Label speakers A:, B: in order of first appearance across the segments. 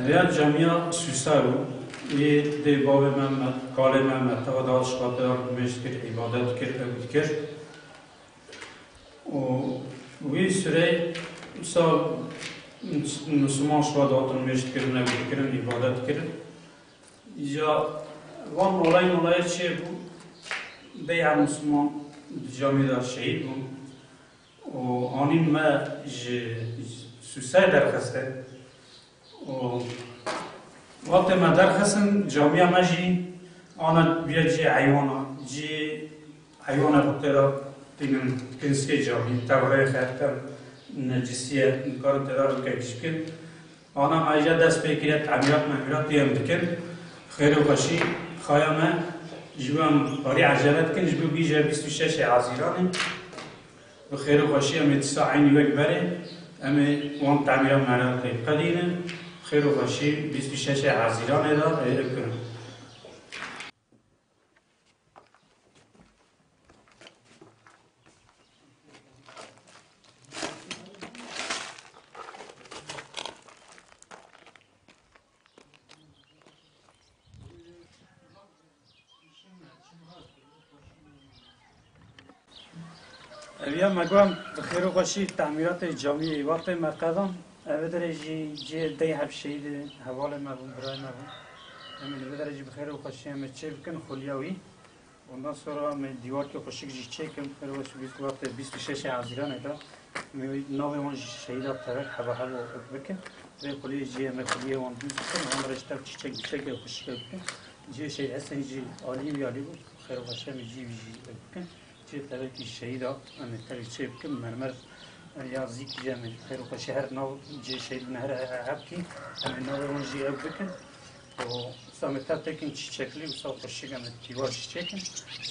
A: Via Jamia Susaro e de Baba Mehmet, Kale Mehmet, Tavadal Şatar, Meşkir, ibadet kir. O süre sa Müslüman şuadatın meşkir nevikirin, ibadet kirin. Ya van olay çe bu beya Müslüman Jami'da şey bu. O anin me Susay derkeste. O وقت ما درخسن جامعه ماجي أنا بيجي حيوانا بطيرة تيجن كنسكي جامعي توري خاطر نجسية نكار ترى كيشكل أنا ما إجا دست بكرة تعميرات ديام دكن خير وخشي خيامة جوان بري عجلات كن جبو بيجا 26 عزيراني بخير وخشي أمي 9 عيني وكبري أمي وان تعميرات معنا قدينا خير وخشي 26 عزيراني دا أكرم أبيا مقام بخير وخشي تعميرات الجامعية وقت ما قدم أبدرجي جي دي هبشيد هواله ما بون براي ما بون أمين أبدرجي بخير وخشي أمي تشي بكن خلياوي ondan sonra من دیوار که خوشی جی چه کم خیلی وقت وقت 26 عزیزان ایتا نوی اون شهیدا ترک حبا حبا بکن و خلی جی ام خلی اون دوست کن اون رشته چه که خوشی بکن جی شهید هستن جی عالی و عالی بود خیلی وقت می جی بکن جی ترکی شهیدا ام ترک چه بکن مرمر یا زیک جمع خیلی وقت شهر نو جی شهید نهر عبکی ام نوی اون جی بکن و سامتا تکن چی چکلی و سال خوشی گم دیوارش چکن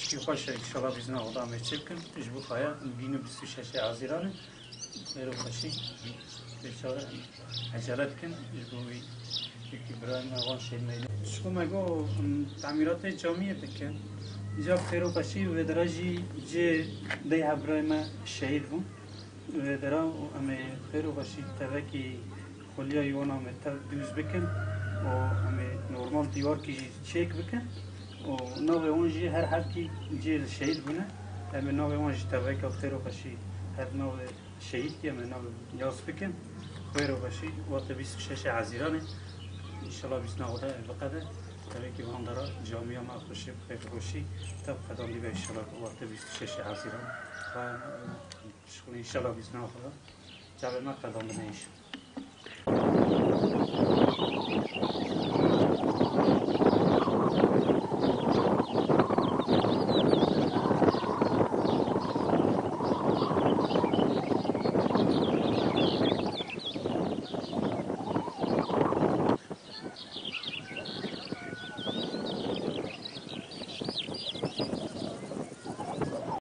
A: چی خوش انشالله بیزنا آدم چکن اجبو خواهی بینو 26 عزیرانه میرو خوشی بیچاره عجلت کن اجبوی یکی برای موان شید میده شو مگو تعمیرات جامعه بکن اینجا خیرو خوشی و درجی جه ده برای ما شهید بون و درا امی خیرو خوشی تبکی خلیا یوانا متر دوز بکن و همه نورمال دیوار کی چک بکن و نوع اونجی هر کی جیل شهید بونه همه نوع اونجی تبعی که خیر و خوشی هر نوع شهید که همه نوع یاس بکن خیر و خوشی وقت 26 عزیرانه انشالله 29 بقدر تبعی که وان داره جامعه ما خوشی خیر و خوشی تب قدم دیگه انشالله وقت 26 عزیرانه و انشالله 29 جاب ما قدم بنیش